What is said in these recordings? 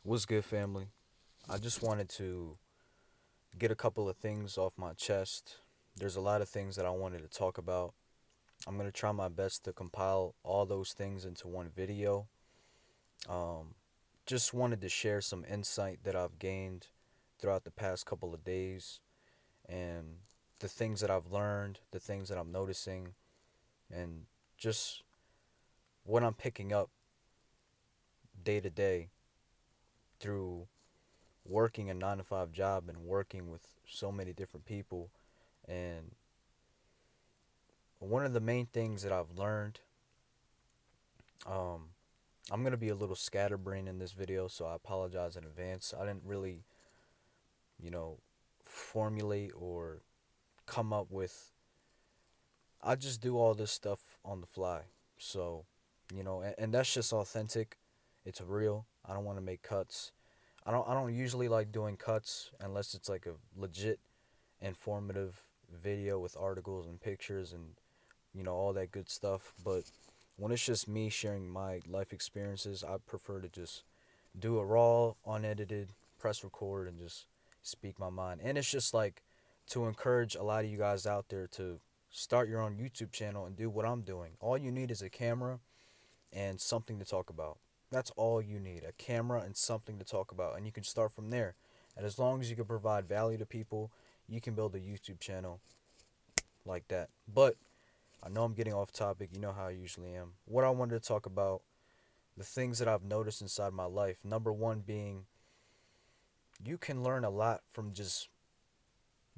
What's good, family? I just wanted to get a couple of things off my chest. There's a lot of things that I wanted to talk about. I'm going to try my best to compile all those things into one video. Um, just wanted to share some insight that I've gained throughout the past couple of days and the things that I've learned, the things that I'm noticing, and just what I'm picking up day to day through working a 9 to 5 job and working with so many different people. And one of the main things that I've learned, um, I'm gonna be a little scatterbrained in this video, so I apologize in advance. I didn't really, you know, formulate or come up with. I just do all this stuff on the fly. So, and that's just authentic. It's real. I don't want to make cuts. I don't usually like doing cuts unless it's like a legit informative video with articles and pictures and all that good stuff. But when it's just me sharing my life experiences, I prefer to just do a raw, unedited, press record, and just speak my mind. And it's just like to encourage a lot of you guys out there to start your own YouTube channel and do what I'm doing. All you need is a camera and something to talk about. That's all you need, a camera and something to talk about. And you can start from there. And as long as you can provide value to people, you can build a YouTube channel like that. But I know I'm getting off topic. You know how I usually am. What I wanted to talk about, the things that I've noticed inside my life. Number one being, you can learn a lot from just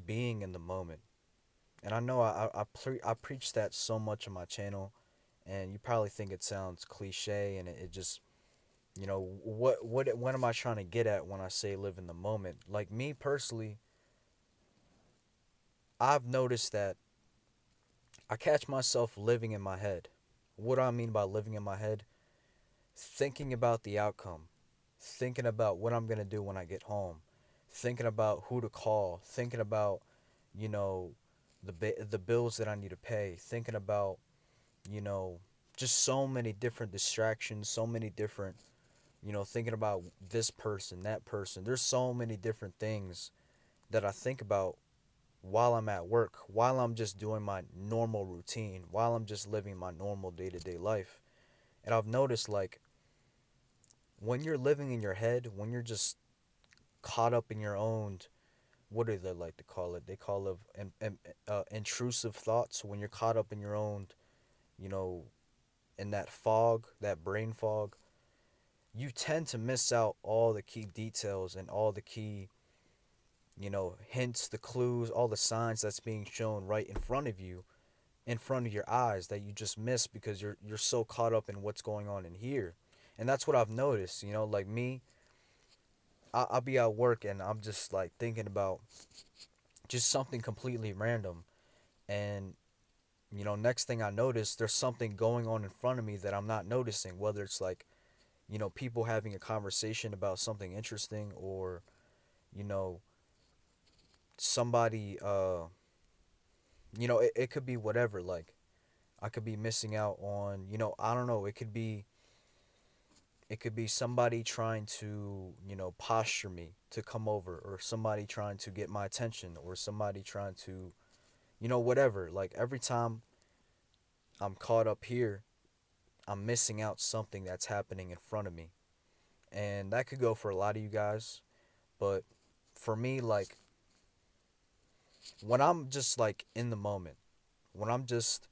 being in the moment. And I know I preach that so much on my channel, and you probably think it sounds cliche, and it just, what am I trying to get at when I say live in the moment? Like me personally, I've noticed that I catch myself living in my head. What do I mean by living in my head? Thinking about the outcome, thinking about what I'm going to do when I get home, thinking about who to call, thinking about, you know, the bills that I need to pay, thinking about, you know, just so many different distractions, so many different, thinking about this person, that person. There's so many different things that I think about while I'm at work, while I'm just doing my normal routine, while I'm just living my normal day-to-day life. And I've noticed like when you're living in your head, when you're just caught up in your own, what do they like to call it? They call it intrusive thoughts. When you're caught up in your own, you know, in that fog, that brain fog, you tend to miss out all the key details and all the key, hints, the clues, all the signs that's being shown right in front of you, in front of your eyes that you just miss because you're so caught up in what's going on in here. And that's what I've noticed, like me, I'll be at work and I'm just like thinking about just something completely random. And, next thing I notice, there's something going on in front of me that I'm not noticing, whether it's like, people having a conversation about something interesting or, you know, somebody, it could be whatever. Like, I could be missing out on, I don't know, it could be somebody trying to, posture me to come over, or somebody trying to get my attention, or somebody trying to, whatever. Like every time I'm caught up here, I'm missing out something that's happening in front of me. And that could go for a lot of you guys, but for me, like when I'm just like in the moment, when I'm just,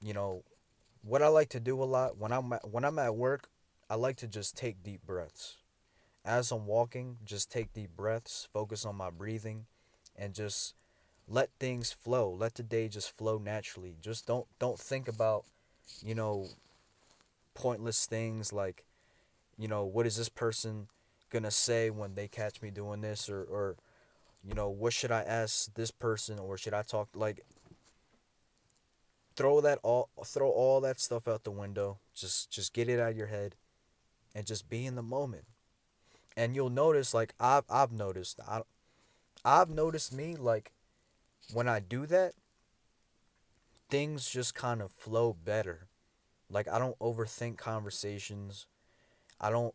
you know, what I like to do a lot when I'm at work, I like to just take deep breaths. As I'm walking, just take deep breaths, focus on my breathing, and just let things flow. Let the day just flow naturally. Just don't think about, you know, pointless things like, what is this person gonna say when they catch me doing this, or what should I ask this person, or should I talk, like, throw all that stuff out the window. Just get it out of your head and just be in the moment. And you'll notice, like I've noticed me, like, when I do that, things just kind of flow better. Like I don't overthink conversations. I don't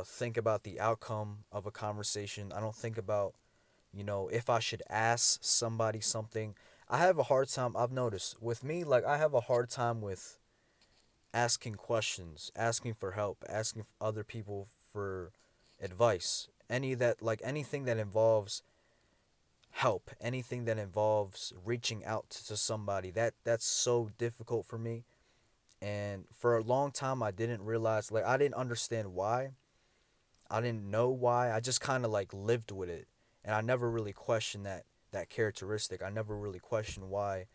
think about the outcome of a conversation. I don't think about, if I should ask somebody something. I have a hard time, I've noticed with me, like I have a hard time with asking questions, asking for help, asking other people for advice. Anything that involves help, anything that involves reaching out to somebody, that's so difficult for me. And for a long time I didn't realize, like I didn't understand why. I didn't know why. I just kind of like lived with it. And I never really questioned that characteristic. I never really questioned why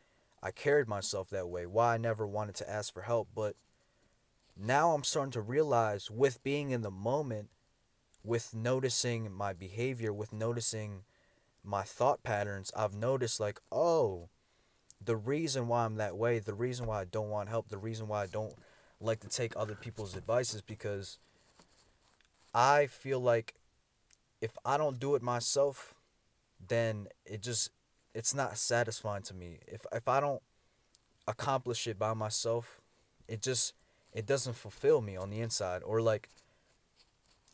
I carried myself that way, why I never wanted to ask for help. But now I'm starting to realize, with being in the moment, with noticing my behavior, with noticing my thought patterns, I've noticed like, oh, the reason why I'm that way, the reason why I don't want help, the reason why I don't like to take other people's advice is because I feel like if I don't do it myself, then it's not satisfying to me. If I don't accomplish it by myself, it just it doesn't fulfill me on the inside. Or like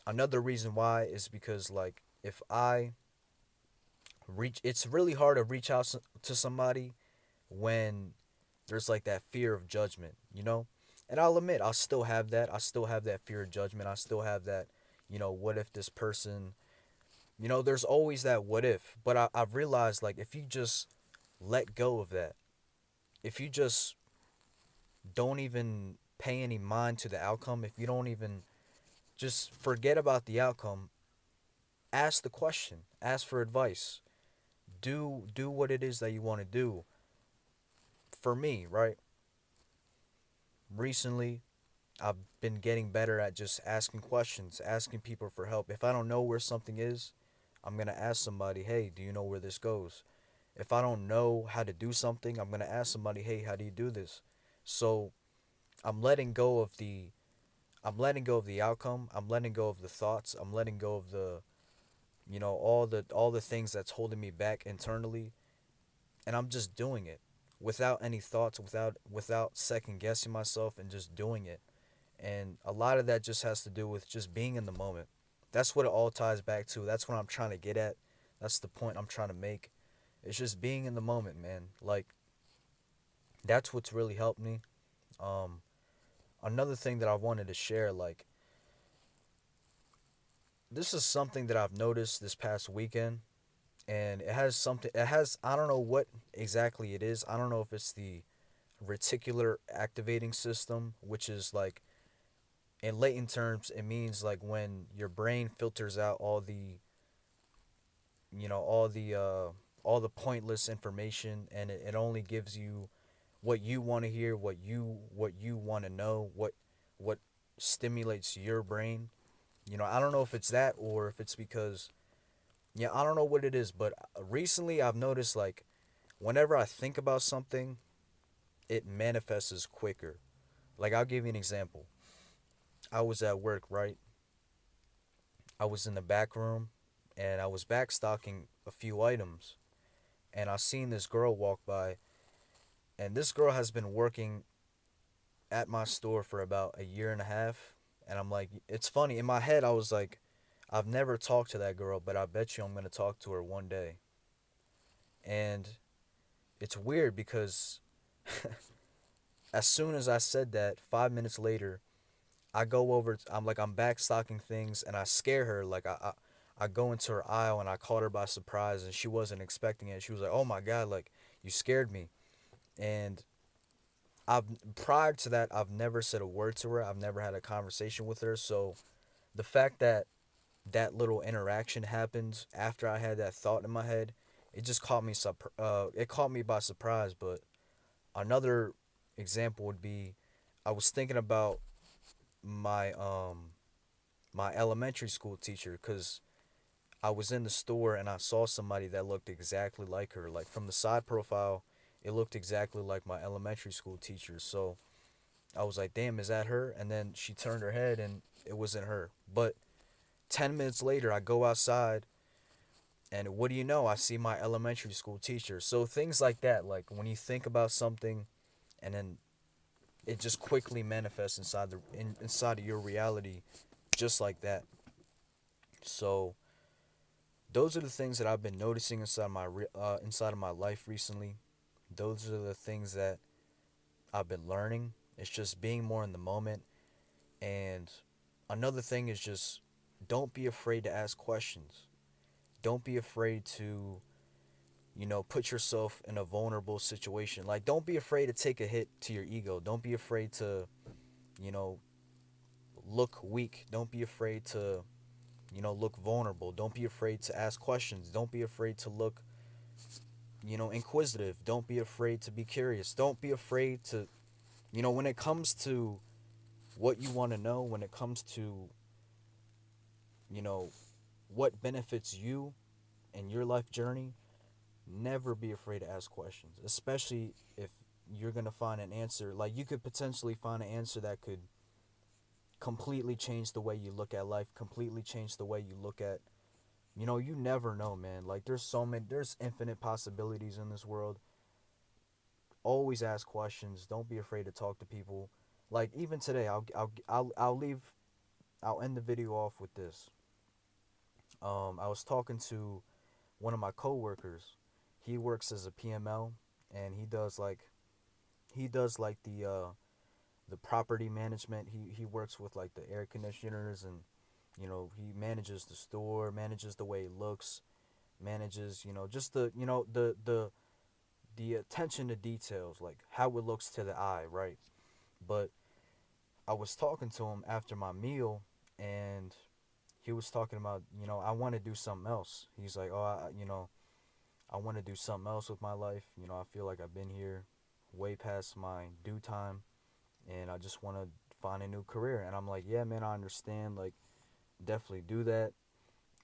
another reason why is because like if I reach it's really hard to reach out to somebody when there's like that fear of judgment. And I'll admit, I still have that. I still have that fear of judgment. I still have that, what if this person, there's always that what if. But I've realized, like, if you just let go of that, if you just don't even pay any mind to the outcome, if you don't even just forget about the outcome, ask the question, ask for advice, do what it is that you want to do. For me, right? Recently, I've been getting better at just asking questions, asking people for help. If I don't know where something is, I'm going to ask somebody, hey, do you know where this goes? If I don't know how to do something, I'm going to ask somebody, hey, how do you do this? So I'm letting go of the I'm letting go of the outcome. I'm letting go of the thoughts. I'm letting go of the all the things that's holding me back internally, and I'm just doing it without any thoughts, without second guessing myself, and just doing it. And a lot of that just has to do with just being in the moment. That's what it all ties back to. That's what I'm trying to get at. That's the point I'm trying to make. It's just being in the moment, man. Like that's what's really helped me. Um Another thing that I wanted to share, like this is something that I've noticed this past weekend, and it has I don't know what exactly it is. I don't know if it's the reticular activating system, which is like, in Latin terms, it means like when your brain filters out all the pointless information, and it only gives you what you want to hear, what you want to know, what stimulates your brain. I don't know if it's that, or if it's because, yeah, I don't know what it is, but recently I've noticed, like, whenever I think about something, it manifests quicker. Like, I'll give you an example. I was at work, right? I was in the back room, and I was backstocking a few items, and I seen this girl walk by, and this girl has been working at my store for about a year and a half. And I'm like, it's funny. In my head, I was like, I've never talked to that girl, but I bet you I'm going to talk to her one day. And it's weird because as soon as I said that, 5 minutes later, I go over, I'm back stocking things, and I scare her. Like, I go into her aisle, and I caught her by surprise, and she wasn't expecting it. She was like, oh my God, like, you scared me. And I've prior to that, I've never said a word to her. I've never had a conversation with her. So the fact that that little interaction happened after I had that thought in my head, it just it caught me by surprise. But another example would be, I was thinking about my my elementary school teacher, cuz I was in the store and I saw somebody that looked exactly like her. Like, from the side profile, it looked exactly like my elementary school teacher. So I was like, damn, is that her? And then she turned her head and it wasn't her. But 10 minutes later, I go outside, and what do you know? I see my elementary school teacher. So things like that, like when you think about something, and then it just quickly manifests inside of your reality. just like that. So those are the things that I've been noticing inside of my life recently. Those are the things that I've been learning. It's just being more in the moment. And another thing is just don't be afraid to ask questions. Don't be afraid to, put yourself in a vulnerable situation. Like, don't be afraid to take a hit to your ego. Don't be afraid to, you know, look weak. Don't be afraid to, look vulnerable. Don't be afraid to ask questions. Don't be afraid to look, inquisitive. Don't be afraid to be curious. Don't be afraid to, when it comes to what you want to know, when it comes to, you know, what benefits you and your life journey, never be afraid to ask questions, especially if you're going to find an answer. Like, you could potentially find an answer that could completely change the way you look at life, completely change the way you look at, you never know, man. Like, there's infinite possibilities in this world. Always ask questions. Don't be afraid to talk to people. Like, even today, I'll end the video off with this. I was talking to one of my coworkers. He works as a PML, and he does like the property management. He works with like the air conditioners, and he manages the store, manages the way it looks, manages just the attention to details, like how it looks to the eye, right? But I was talking to him after my meal, and he was talking about, I want to do something else. He's like, oh, I want to do something else with my life. I feel like I've been here way past my due time, and I just want to find a new career. And I'm like, yeah, man, I understand. Like, definitely do that.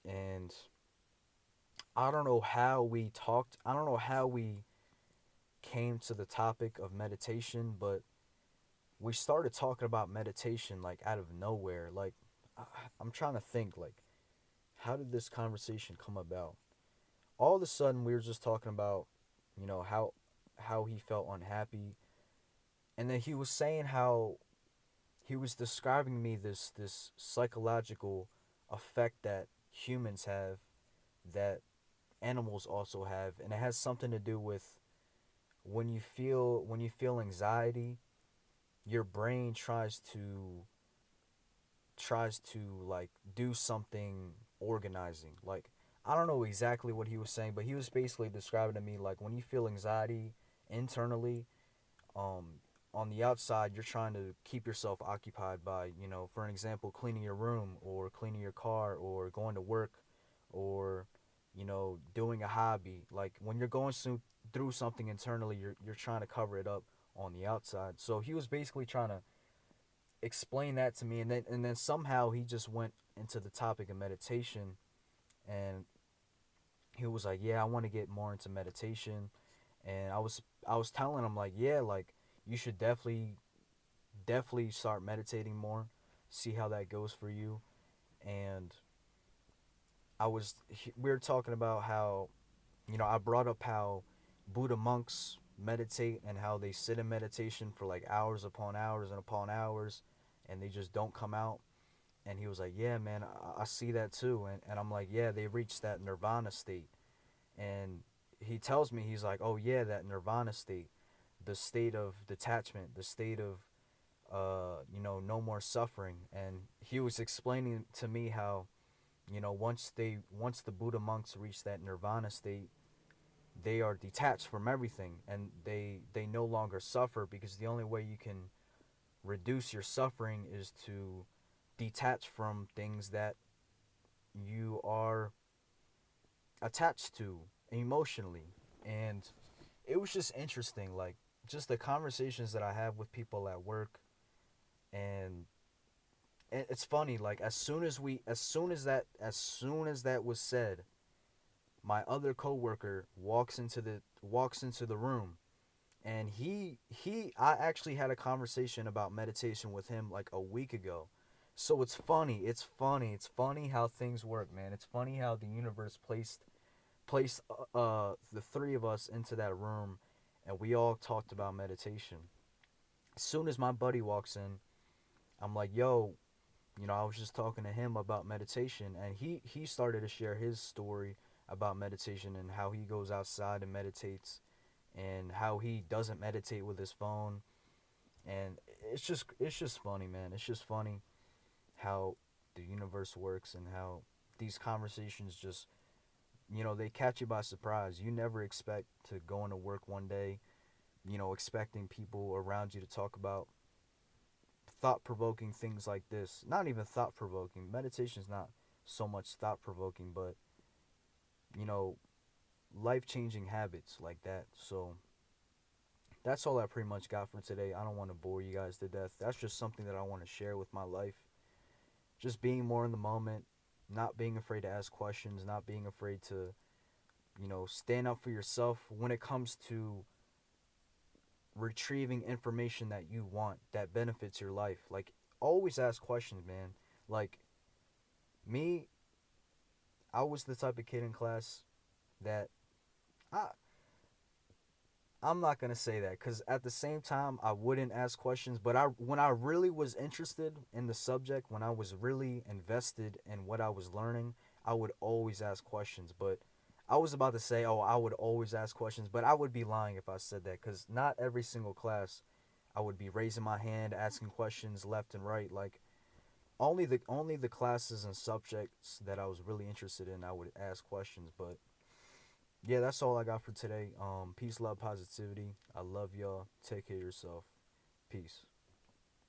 And I don't know how we talked. I don't know how we came to the topic of meditation, but we started talking about meditation like out of nowhere. Like, I, I'm trying to think, like, how did this conversation come about? All of a sudden, we were just talking about, how he felt unhappy, and then he was saying how he was describing me this psychological effect that humans have, that animals also have, and it has something to do with when you feel anxiety, your brain tries to like do something organizing. Like, I don't know exactly what he was saying, but he was basically describing to me like when you feel anxiety internally, um on the outside you're trying to keep yourself occupied by, for an example, cleaning your room or cleaning your car or going to work, or doing a hobby. Like, when you're going through something internally, you're trying to cover it up on the outside. So he was basically trying to explain that to me, and then somehow he just went into the topic of meditation, and he was like, yeah, I want to get more into meditation. And I was telling him, like, yeah, like, you should definitely start meditating more, see how that goes for you. And we were talking about how, I brought up how Buddha monks meditate, and how they sit in meditation for like hours upon hours and upon hours, and they just don't come out. And he was like, yeah, man, I see that too. And I'm like, yeah, they reach that nirvana state. And he tells me, he's like, oh yeah, that nirvana state, the state of detachment, the state of no more suffering. And he was explaining to me how, once the Buddha monks reach that nirvana state, they are detached from everything, and they no longer suffer, because the only way you can reduce your suffering is to detach from things that you are attached to emotionally. And it was just interesting, like, just the conversations that I have with people at work. And it's funny, like, as soon as that was said, my other coworker walks into the room, and I actually had a conversation about meditation with him like a week ago. So it's funny how things work, man. It's funny how the universe placed the three of us into that room, and we all talked about meditation. As soon as my buddy walks in, I'm like, yo, I was just talking to him about meditation, and he started to share his story about meditation and how he goes outside and meditates, and how he doesn't meditate with his phone. And it's just funny, man. It's just funny how the universe works, and how these conversations just, they catch you by surprise. You never expect to go into work one day, expecting people around you to talk about thought provoking things like this. Not even thought provoking. Meditation is not so much thought provoking, but, you know, life changing habits like that. So that's all I pretty much got for today. I don't want to bore you guys to death. That's just something that I want to share with my life. Just being more in the moment, not being afraid to ask questions, not being afraid to, stand up for yourself when it comes to retrieving information that you want that benefits your life. Like, always ask questions, man. Like, me, I was the type of kid in class that I I'm not gonna say that, because at the same time I wouldn't ask questions. But when I really was interested in the subject, when I was really invested in what I was learning, I would always ask questions. But I was about to say, oh, I would always ask questions, but I would be lying if I said that, because not every single class I would be raising my hand, asking questions left and right. Like, only the classes and subjects that I was really interested in, I would ask questions. But yeah, that's all I got for today. Peace, love, positivity. I love y'all. Take care of yourself. Peace.